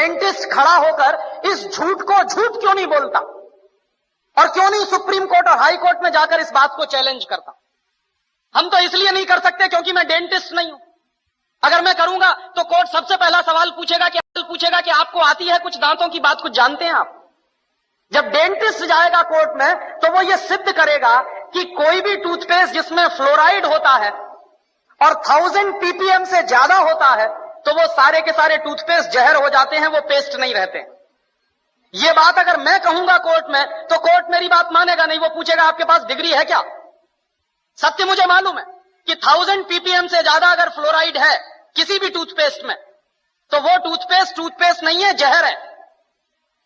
Dentist खड़ा होकर इस झूठ को झूठ क्यों नहीं बोलता और क्यों नहीं सुप्रीम कोर्ट और हाई कोर्ट में जाकर इस बात को चैलेंज करता? हम तो इसलिए नहीं कर सकते क्योंकि मैं डेंटिस्ट नहीं हूं। अगर मैं करूंगा तो कोर्ट सबसे पहला सवाल पूछेगा कि आपको आती है कुछ दांतों की बात, कुछ जानते हैं आप? जब डेंटिस्ट जाएगा कोर्ट में तो वो ये सिद्ध करेगा कि कोई भी टूथपेस्ट जिसमें फ्लोराइड होता है और 1000 ppm से ज्यादा होता है तो वो सारे के सारे टूथपेस्ट जहर हो जाते हैं, वो पेस्ट नहीं रहते। ये बात अगर मैं कहूंगा कोर्ट में तो कोर्ट मेरी बात मानेगा नहीं, वो पूछेगा आपके पास डिग्री है क्या? सत्य मुझे मालूम है कि 1000 ppm से ज्यादा अगर फ्लोराइड है किसी भी टूथपेस्ट में तो वो टूथपेस्ट नहीं है, जहर है।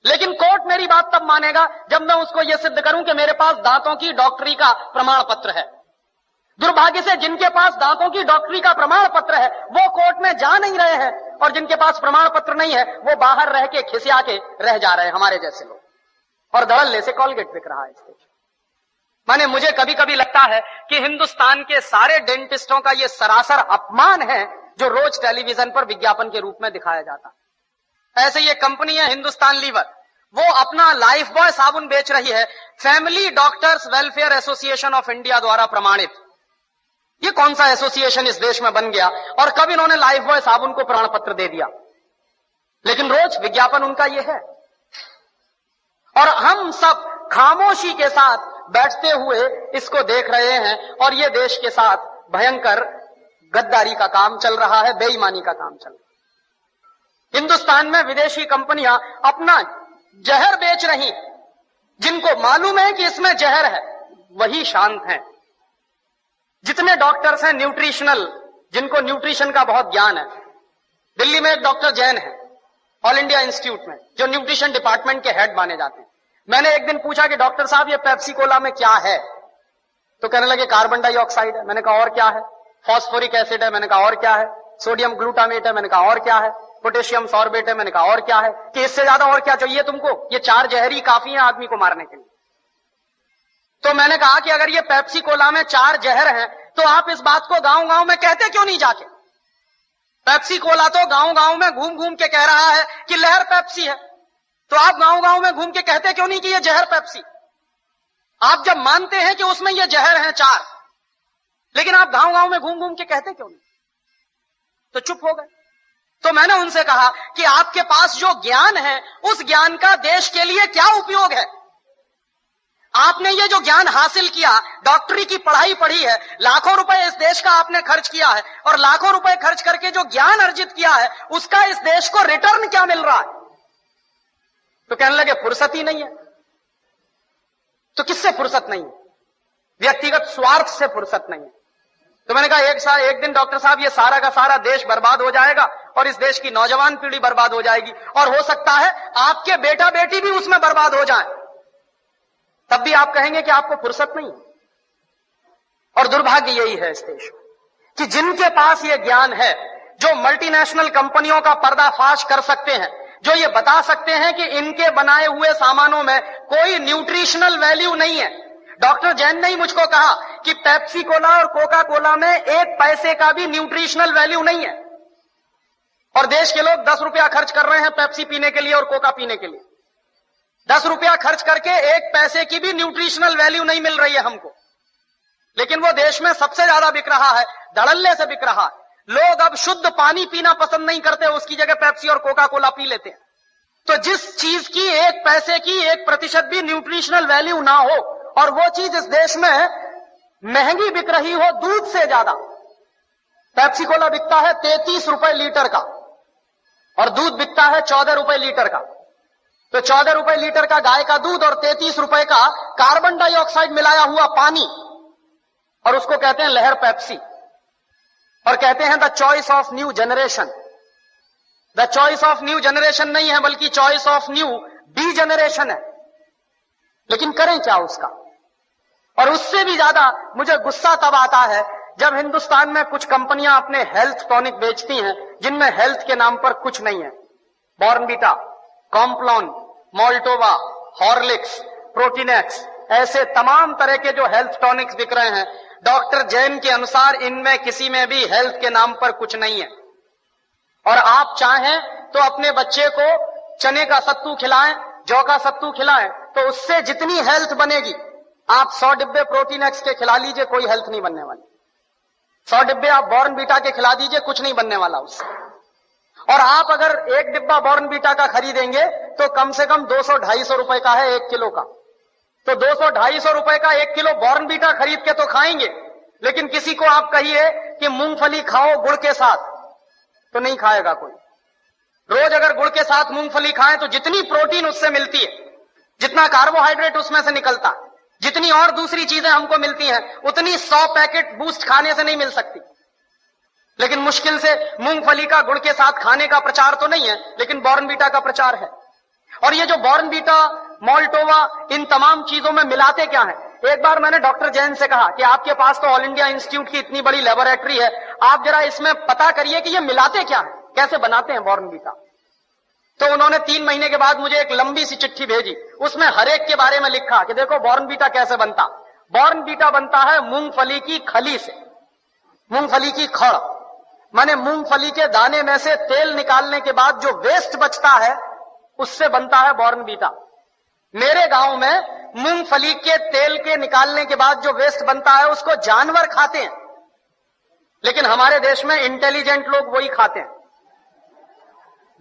लेकिन कोर्ट मेरी बात तब मानेगा जब मैं उसको यह सिद्ध करूं कि मेरे पास दांतों की डॉक्टरी का प्रमाण पत्र है। दुर्भाग्य से जिनके पास दांतों की डॉक्टरी का प्रमाण पत्र है वो कोर्ट में जा नहीं रहे हैं, और जिनके पास प्रमाण पत्र नहीं है वो बाहर रह के खिसिया के रह जा रहे हैं, हमारे जैसे लोग। और धड़ल्ले से कॉलगेट बिक रहा है इस देश। माने मुझे कभी कभी लगता है कि हिंदुस्तान के सारे डेंटिस्टों का यह सरासर अपमान है जो रोज टेलीविजन पर विज्ञापन के रूप में दिखाया जाता है। ऐसे ये कंपनी है हिंदुस्तान लीवर, वो अपना लाइफ बॉय साबुन बेच रही है, family doctors welfare association of India द्वारा प्रमाणित। ये कौन सा एसोसिएशन इस देश में बन गया और कब इन्होंने लाइफ बॉय साबुन को प्रमाण पत्र दे दिया? लेकिन रोज विज्ञापन उनका ये है, और हम सब खामोशी के साथ बैठते हुए इसको देख रहे हैं। और ये देश के साथ भयंकर गद्दारी का काम चल रहा है, बेईमानी का काम चल रहा है। हिंदुस्तान में विदेशी कंपनियां अपना जहर बेच रही, जिनको मालूम है कि इसमें जहर है वही शांत हैं। जितने डॉक्टर्स हैं न्यूट्रिशनल, जिनको न्यूट्रिशन का बहुत ज्ञान है, दिल्ली में एक डॉक्टर जैन है ऑल इंडिया इंस्टीट्यूट में, जो न्यूट्रिशन डिपार्टमेंट के हेड माने जाते हैं। मैंने एक दिन पूछा कि डॉक्टर साहब ये पेप्सी कोला में क्या है? तो कहने लगे कार्बन डाइऑक्साइड है। मैंने कहा और क्या है? फॉस्फोरिक एसिड है। मैंने कहा और क्या है? सोडियम ग्लूटामेट है। मैंने कहा और क्या है? पोटेशियम सॉर्बेट है। मैंने कहा और क्या है? कि इससे ज्यादा और क्या चाहिए तुमको? ये 4 जहरी काफी है आदमी को मारने के लिए। तो मैंने कहा कि अगर ये पेप्सी कोला में 4 जहर हैं तो आप इस बात को गांव गांव में कहते क्यों नहीं जाके? पेप्सी कोला तो गांव गांव में घूम घूम के कह रहा है कि लहर पेप्सी है, तो आप गांव गांव में घूम के कहते क्यों नहीं कि ये जहर पेप्सी? आप जब मानते हैं कि उसमें ये जहर हैं 4, लेकिन आप गांव गांव में घूम घूम के कहते क्यों नहीं? तो चुप हो गए। तो मैंने उनसे कहा कि आपके पास जो ज्ञान है उस ज्ञान का देश के लिए क्या उपयोग है? आपने ये जो ज्ञान हासिल किया, डॉक्टरी की पढ़ाई पढ़ी है, लाखों रुपए इस देश का आपने खर्च किया है, और लाखों रुपए खर्च करके जो ज्ञान अर्जित किया है उसका इस देश को रिटर्न क्या मिल रहा है? तो कहने लगे फुर्सत ही नहीं है। तो किससे फुर्सत नहीं है? व्यक्तिगत स्वार्थ से फुर्सत नहीं है। तो मैंने कहा एक दिन डॉक्टर साहब ये सारा का सारा देश बर्बाद हो जाएगा और इस देश की नौजवान पीढ़ी बर्बाद हो जाएगी, और हो सकता है आपके बेटा बेटी भी उसमें बर्बाद हो जाए, तब भी आप कहेंगे कि आपको फुर्सत नहीं। और दुर्भाग्य यही है इस देश में कि जिनके पास ये ज्ञान है, जो मल्टीनेशनल कंपनियों का पर्दाफाश कर सकते हैं, जो ये बता सकते हैं कि इनके बनाए हुए सामानों में कोई न्यूट्रिशनल वैल्यू नहीं है। डॉक्टर जैन ने ही मुझको कहा कि पेप्सी कोला और कोका कोला में 1 पैसे का भी न्यूट्रिशनल वैल्यू नहीं है, और देश के लोग 10 रुपया खर्च कर रहे हैं पेप्सी पीने के लिए और कोका पीने के लिए। 10 रुपया खर्च करके 1 पैसे की भी न्यूट्रिशनल वैल्यू नहीं मिल रही है हमको, लेकिन वो देश में सबसे ज्यादा बिक रहा है, धड़ल्ले से बिक रहा है। लोग अब शुद्ध पानी पीना पसंद नहीं करते, उसकी जगह पेप्सी और कोका कोला पी लेते हैं। तो जिस चीज की 1 पैसे की 1% भी न्यूट्रिशनल वैल्यू ना हो, और वो चीज इस देश में महंगी बिक रही हो दूध से ज्यादा। पेप्सी कोला बिकता है 33 रुपए लीटर का और दूध बिकता है 14 रुपए लीटर का। तो 14 रुपए लीटर का गाय का दूध और 33 रुपए का कार्बन डाइऑक्साइड मिलाया हुआ पानी, और उसको कहते हैं लहर पेप्सी, और कहते हैं the choice of new generation. The choice of new generation नहीं है, बल्कि choice of new D generation है। लेकिन करें क्या उसका? और उससे भी ज्यादा मुझे गुस्सा तब आता है जब हिंदुस्तान में कुछ कंपनियां अपने हेल्थ टॉनिक बेचती हैं जिनमें हेल्थ के नाम पर कुछ नहीं है। Bournvita, Complan, Maltova, Horlicks, Protinex, ऐसे तमाम तरह के जो हेल्थ टॉनिक्स बिक रहे हैं, डॉक्टर जैन के अनुसार इनमें किसी में भी हेल्थ के नाम पर कुछ नहीं है। और आप चाहें तो अपने बच्चे को चने का सत्तू खिलाएं, जौ का सत्तू खिलाएं, तो उससे जितनी हेल्थ बनेगी, आप 100 डिब्बे प्रोटीन एक्स के खिला लीजिए, कोई हेल्थ नहीं बनने वाली। 100 डिब्बे आप बॉर्नवीटा के खिला दीजिए, कुछ नहीं बनने वाला उससे। और आप अगर एक डिब्बा बॉर्नवीटा का खरीदेंगे तो कम से कम 200-250 रुपए का है 1 किलो का। तो 200-250 रुपए का 1 किलो बॉर्नवीटा खरीद के तो खाएंगे, लेकिन किसी को आप कहिए कि मूंगफली खाओ गुड़ के साथ, तो नहीं खाएगा कोई। रोज अगर गुड़ के साथ मूंगफली खाएं तो जितनी प्रोटीन उससे मिलती है, जितना कार्बोहाइड्रेट उसमें से निकलता, जितनी और दूसरी चीजें हमको मिलती हैं, उतनी 100 पैकेट बूस्ट खाने से नहीं मिल सकती। लेकिन मुश्किल से मूंगफली का गुड़ के साथ खाने का प्रचार तो नहीं है, लेकिन बॉर्नवीटा का प्रचार है। और ये जो बॉर्नवीटा, मॉल्टोवा, इन तमाम चीजों में मिलाते क्या है? एक बार मैंने डॉक्टर जैन से कहा कि आपके पास तो ऑल इंडिया इंस्टीट्यूट की इतनी बड़ी लेबोरेटरी है, आप जरा इसमें पता करिए कि ये मिलाते क्या है, कैसे बनाते हैं बॉर्नवीटा। तो उन्होंने 3 महीने के बाद मुझे एक लंबी सी चिट्ठी भेजी, उसमें हर एक के बारे में लिखा कि देखो बॉर्नवीटा कैसे बनता। बॉर्नवीटा बनता है मूंगफली की खली से, मूंगफली की खड़, माने मूंगफली के दाने में से तेल निकालने के बाद जो वेस्ट बचता है उससे बनता है बॉर्नवीटा। मेरे गांव में मूंगफली के तेल के निकालने के बाद जो वेस्ट बनता है उसको जानवर खाते हैं, लेकिन हमारे देश में इंटेलिजेंट लोग वही खाते हैं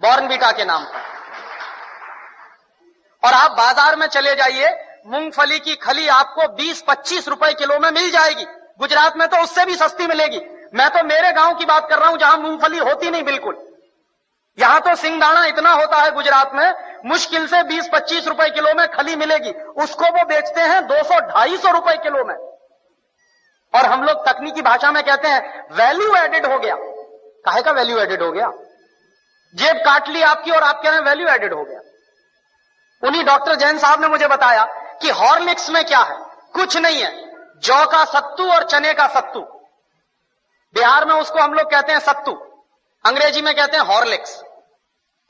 बॉर्नवीटा के नाम पर। और आप बाजार में चले जाइए, मूंगफली की खली आपको 20-25 रुपए किलो में मिल जाएगी। गुजरात में तो उससे भी सस्ती मिलेगी। मैं तो मेरे गांव की बात कर रहा हूं जहां मूंगफली होती नहीं बिल्कुल। यहां तो सिंगदाना इतना होता है गुजरात में, मुश्किल से 20-25 रुपए किलो में खली मिलेगी, उसको वो बेचते हैं 200-250 रुपए किलो में। और हम लोग तकनीकी भाषा में कहते हैं वैल्यू एडेड हो गया। काहे का वैल्यू एडेड हो गया? जेब काट ली आपकी और आप कह रहे हैं वैल्यू एडेड हो गया। उन्हीं डॉक्टर जैन साहब ने मुझे बताया कि हॉर्लिक्स में क्या है, कुछ नहीं है, जौ का सत्तू और चने का सत्तू। बिहार में उसको हम लोग कहते हैं सत्तू, अंग्रेजी में कहते हैं हॉर्लिक्स।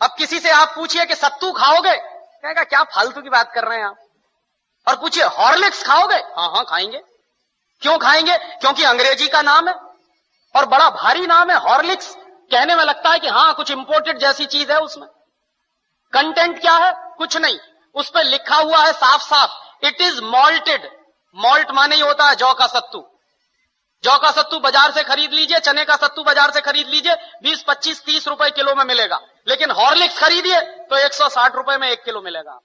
अब किसी से आप पूछिए कि सत्तू खाओगे, कहेगा क्या फालतू की बात कर रहे हैं आप। और पूछिए हॉर्लिक्स खाओगे, हाँ हाँ खाएंगे। क्यों खाएंगे? क्योंकि अंग्रेजी का नाम है और बड़ा भारी नाम है हॉर्लिक्स। कहने में लगता है कि हाँ कुछ इंपोर्टेड जैसी चीज है उसमें। कंटेंट क्या है? कुछ नहीं, उस पर लिखा हुआ है साफ साफ, इट इज मॉल्टेड। मॉल्ट माने ही होता है जौ का सत्तू। जौ का सत्तू बाजार से खरीद लीजिए, चने का सत्तू बाजार से खरीद लीजिए, 20-25-30 रुपए किलो में मिलेगा। लेकिन हॉर्लिक्स खरीदिए तो 160 रुपए में 1 किलो मिलेगा।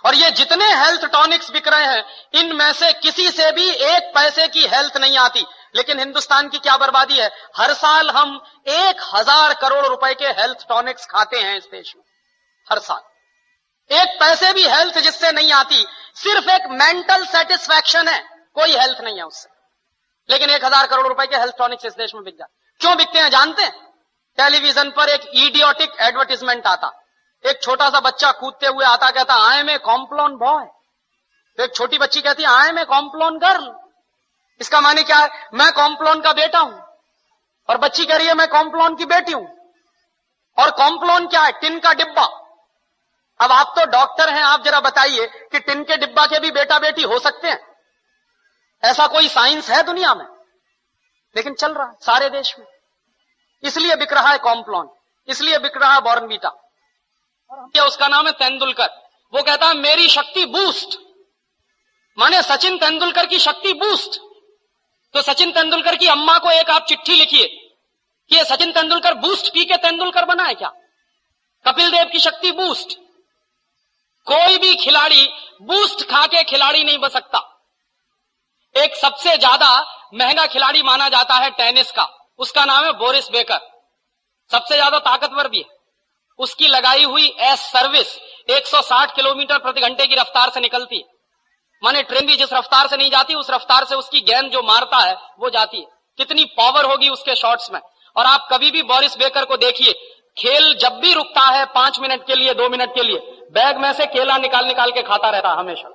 और ये जितने हेल्थ टॉनिक्स बिक रहे हैं, इनमें से किसी से भी 1 पैसे की हेल्थ नहीं आती। लेकिन हिंदुस्तान की क्या बर्बादी है, हर साल हम 1000 करोड़ रुपए के हेल्थ टॉनिक्स खाते हैं इस देश में। हर साल 1 पैसे भी हेल्थ जिससे नहीं आती, सिर्फ एक मेंटल सेटिस्फैक्शन है, कोई हेल्थ नहीं है उससे। लेकिन 1000 करोड़ रुपए के हेल्थ टॉनिक्स इस देश में बिक जाते। क्यों बिकते हैं जानते हैं? टेलीविजन पर एक इडियोटिक एडवर्टीजमेंट आता, एक छोटा सा बच्चा कूदते हुए आता, कहता I am a Complan boy. तो एक छोटी बच्ची कहती है I am a Complan girl. इसका माने क्या है? मैं कॉम्प्लॉन का बेटा हूं। और बच्ची कह रही है मैं कॉम्प्लॉन की बेटी हूं। और कॉम्प्लॉन क्या है? टिन का डिब्बा। अब आप तो डॉक्टर हैं, आप जरा बताइए कि टिन के डिब्बा के भी बेटा बेटी हो सकते हैं? ऐसा कोई साइंस है दुनिया में? लेकिन चल रहा है सारे देश में। इसलिए बिक रहा है कॉम्प्लॉन, इसलिए बिक रहा है बॉर्नवीटा। और उसका नाम है तेंदुलकर। वो कहता है मेरी शक्ति बूस्ट, माने सचिन तेंदुलकर की शक्ति बूस्ट। तो सचिन तेंदुलकर की अम्मा को एक आप चिट्ठी लिखिए कि ये सचिन तेंदुलकर बूस्ट पी के तेंदुलकर बना है क्या? कपिल देव की शक्ति बूस्ट। कोई भी खिलाड़ी बूस्ट खा के खिलाड़ी नहीं बन सकता। एक सबसे ज्यादा महंगा खिलाड़ी माना जाता है टेनिस का, उसका नाम है बोरिस बेकर। सबसे ज्यादा ताकतवर भी है। उसकी लगाई हुई एस सर्विस 160 किलोमीटर प्रति घंटे की रफ्तार से निकलती है। माने ट्रेन भी जिस रफ्तार से नहीं जाती, उस रफ्तार से उसकी गेंद जो मारता है वो जाती है। कितनी पावर होगी उसके शॉट्स में। और आप कभी भी बोरिस बेकर को देखिए, खेल जब भी रुकता है 5 मिनट के लिए, 2 मिनट के लिए, बैग में से केला निकाल निकाल के खाता रहता है हमेशा।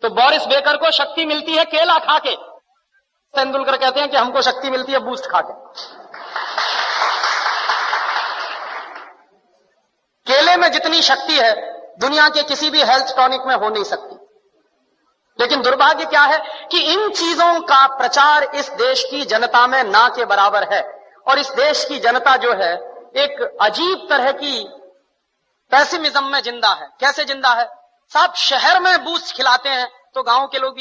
तो बोरिस बेकर को शक्ति मिलती है केला खा के। तेंदुलकर कहते हैं कि हमको शक्ति मिलती है बूस्ट खा के। केले में जितनी शक्ति है दुनिया के किसी भी हेल्थ टॉनिक में हो नहीं सकती। लेकिन दुर्भाग्य क्या है कि इन चीजों का प्रचार इस देश की जनता में ना के बराबर है। और इस देश की जनता जो है एक अजीब तरह की पैसिमिज्म में जिंदा है। कैसे जिंदा है साहब? शहर में बूस्ट खिलाते हैं तो गांव के लोग भी